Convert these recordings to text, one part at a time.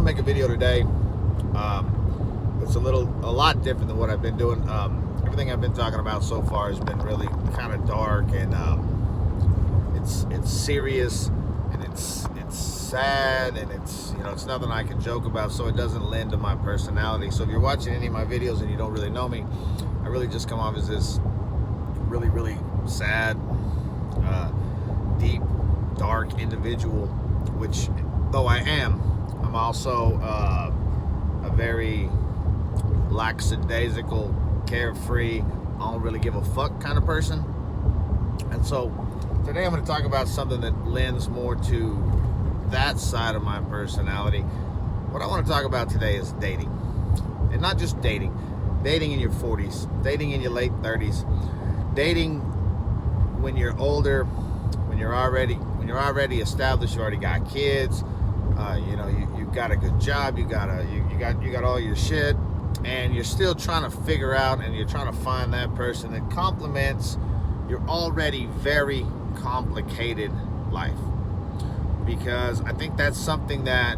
make a video today. It's a lot different than what I've been doing. Everything I've been talking about so far has been really kind of dark, and it's serious, and it's sad, and it's nothing I can joke about. So it doesn't lend to my personality. So if you're watching any of my videos and you don't really know me, I really just come off as this really sad, deep, dark individual. Which, though I am, I'm also a very lackadaisical, carefree, I don't really give a fuck kind of person. And so today I'm going to talk about something that lends more to that side of my personality. What I want to talk about today is dating. And not just dating in your 40s, dating in your late 30s, dating when you're older, when you're already established, you already got kids, you got a good job, you got all your shit, and you're still trying to figure out, and you're trying to find that person that complements your already very complicated life. Because I think that's something that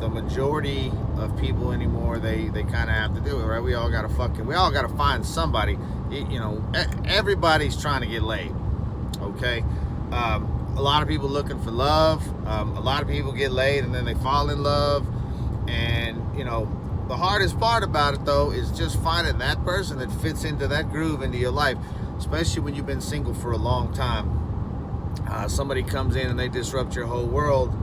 the majority of people anymore, they kind of have to do it, right? We all gotta find somebody. Everybody's trying to get laid, okay? A lot of people looking for love. A lot of people get laid and then they fall in love. And the hardest part about it though is just finding that person that fits into that groove into your life, especially when you've been single for a long time. Somebody comes in and they disrupt your whole world,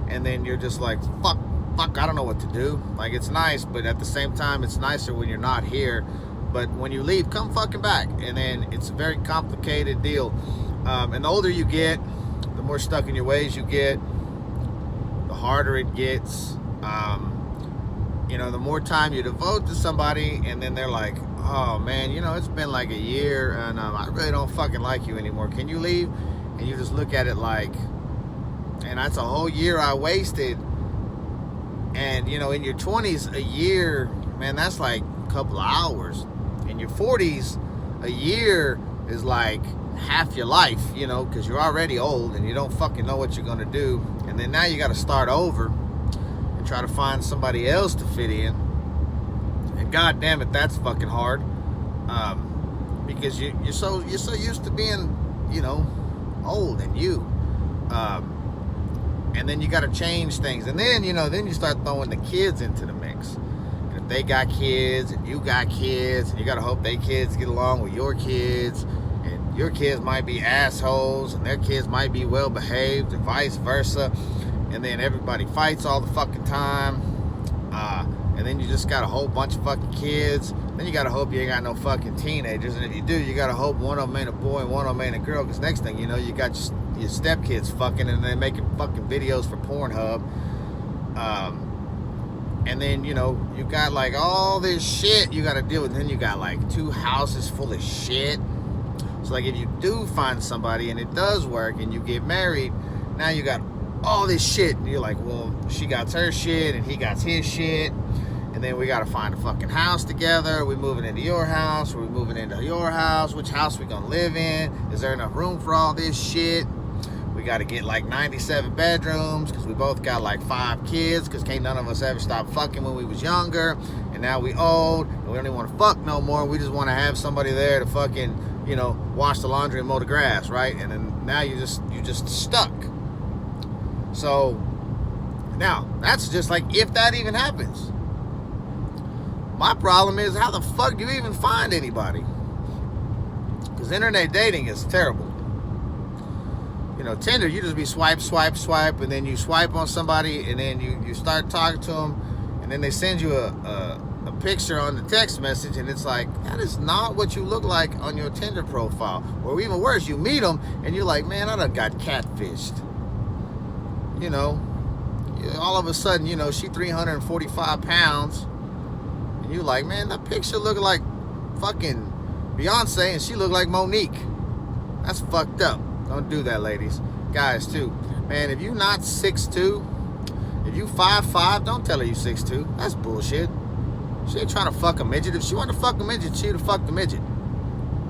and then you're just like, fuck, I don't know what to do. Like, it's nice, but at the same time, it's nicer when you're not here. But when you leave, come fucking back. And then it's a very complicated deal. And the older you get, the more stuck in your ways you get, the harder it gets. The more time you devote to somebody, and then they're like, oh man, it's been like a year, and I really don't fucking like you anymore. Can you leave? And you just look at it like, and that's a whole year I wasted. And in your 20s, a year, man, that's like a couple of hours. In your 40s, a year is like half your life, because you're already old and you don't fucking know what you're gonna do. And then now you got to start over and try to find somebody else to fit in. And god damn it, that's fucking hard, because you're so used to being old and you, and then you got to change things. And then then you start throwing the kids into the mix. And if they got kids and you got kids, and you got to hope they kids get along with your kids. Your kids might be assholes, and their kids might be well behaved, and vice versa. And then everybody fights all the fucking time. And then you just got a whole bunch of fucking kids. Then you got to hope you ain't got no fucking teenagers. And if you do, you got to hope one of them ain't a boy and one of them ain't a girl. Because next thing you know, you got your stepkids fucking, and they're making fucking videos for Pornhub. And then, you got like all this shit you got to deal with. And then you got like 2 houses full of shit. So like if you do find somebody and it does work and you get married, now you got all this shit, and you're like, well, she got her shit and he got his shit, and then we got to find a fucking house together. We moving into your house, we moving into your house, which house we gonna live in, is there enough room for all this shit? We got to get like 97 bedrooms because we both got like 5 kids, because can't none of us ever stop fucking when we was younger, and now we old and we don't even want to fuck no more. We just want to have somebody there to fucking wash the laundry and mow the grass, right? And then now you just stuck. So now that's just like, if that even happens. My problem is, how the fuck do you even find anybody? Because internet dating is terrible. Tinder, you just be swipe, and then you swipe on somebody, and then you start talking to them, and then they send you a picture on the text message, and it's like, that is not what you look like on your Tinder profile. Or even worse, you meet them and you're like, man, I done got catfished. All of a sudden, she 345 pounds, and you're like, man, that picture look like fucking Beyonce and she look like Monique. That's fucked up. Don't do that, ladies. Guys too, man, if you not 6'2", if you 5'5", don't tell her you 6'2". That's bullshit. She ain't trying to fuck a midget. If she wanted to fuck a midget, she'd have fucked a midget.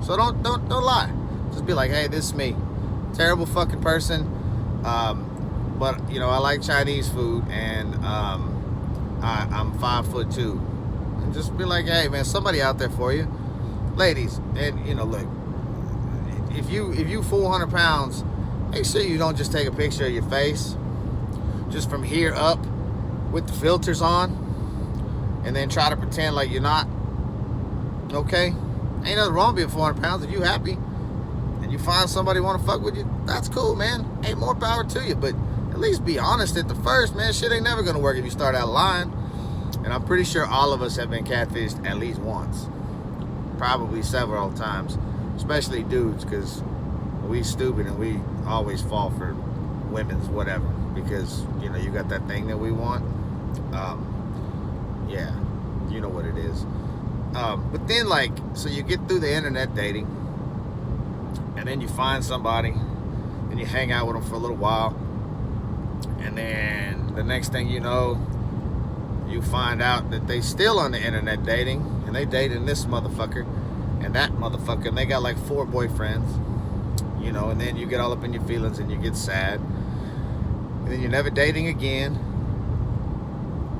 So don't lie. Just be like, hey, this is me. Terrible fucking person. But I like Chinese food, and I'm 5'2", and just be like, hey man, somebody out there for you, ladies. And look, if you 400 pounds, make sure you don't just take a picture of your face just from here up with the filters on, and then try to pretend like you're not. Okay, ain't nothing wrong being 400 pounds. If you happy and you find somebody want to fuck with you, that's cool, man. Hey, more power to you. But at least be honest at the first, man. Shit ain't never gonna work if you start out lying. And I'm pretty sure all of us have been catfished at least once, probably several times, especially dudes, because we stupid and we always fall for women's whatever, because you got that thing that we want. Yeah, you know what it is. But then, so you get through the internet dating, and then you find somebody, and you hang out with them for a little while, and then the next thing you know, you find out that they still on the internet dating, and they dating this motherfucker and that motherfucker, and they got like 4 boyfriends, and then you get all up in your feelings and you get sad, and then you're never dating again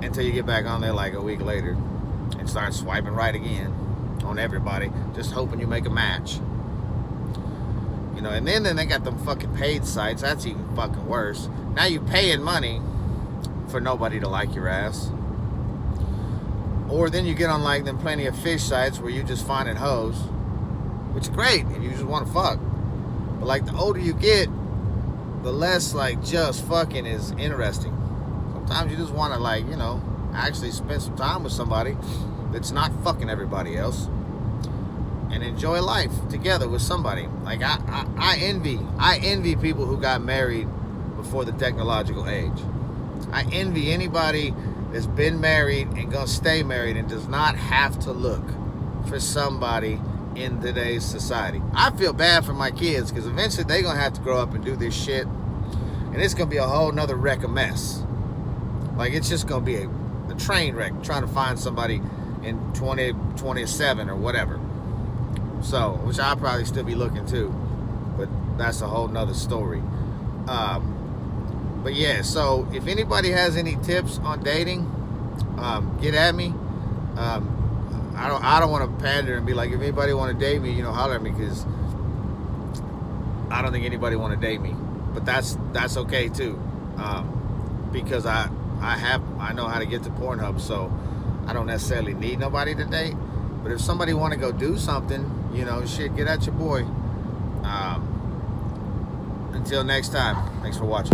until you get back on there like a week later and start swiping right again on everybody, just hoping you make a match. And then they got them fucking paid sites. That's even fucking worse. Now you paying money for nobody to like your ass. Or then you get on like them Plenty of Fish sites where you just finding hoes, which is great if you just want to fuck. But like the older you get, the less like just fucking is interesting. Sometimes you just want to actually spend some time with somebody that's not fucking everybody else and enjoy life together with somebody. Like I envy people who got married before the technological age. I envy anybody that's been married and gonna stay married and does not have to look for somebody in today's society. I feel bad for my kids because eventually they're gonna have to grow up and do this shit, and it's gonna be a whole nother wreck of mess. Like it's just gonna be a train wreck trying to find somebody in 2027 or whatever. So, which I'll probably still be looking too, but that's a whole nother story. But yeah, so if anybody has any tips on dating, get at me. I don't want to pander and be like, if anybody want to date me, holler at me, because I don't think anybody want to date me. But that's okay too, because I know how to get to Pornhub, so I don't necessarily need nobody to date. But if somebody want to go do something, shit, get at your boy. Until next time, thanks for watching.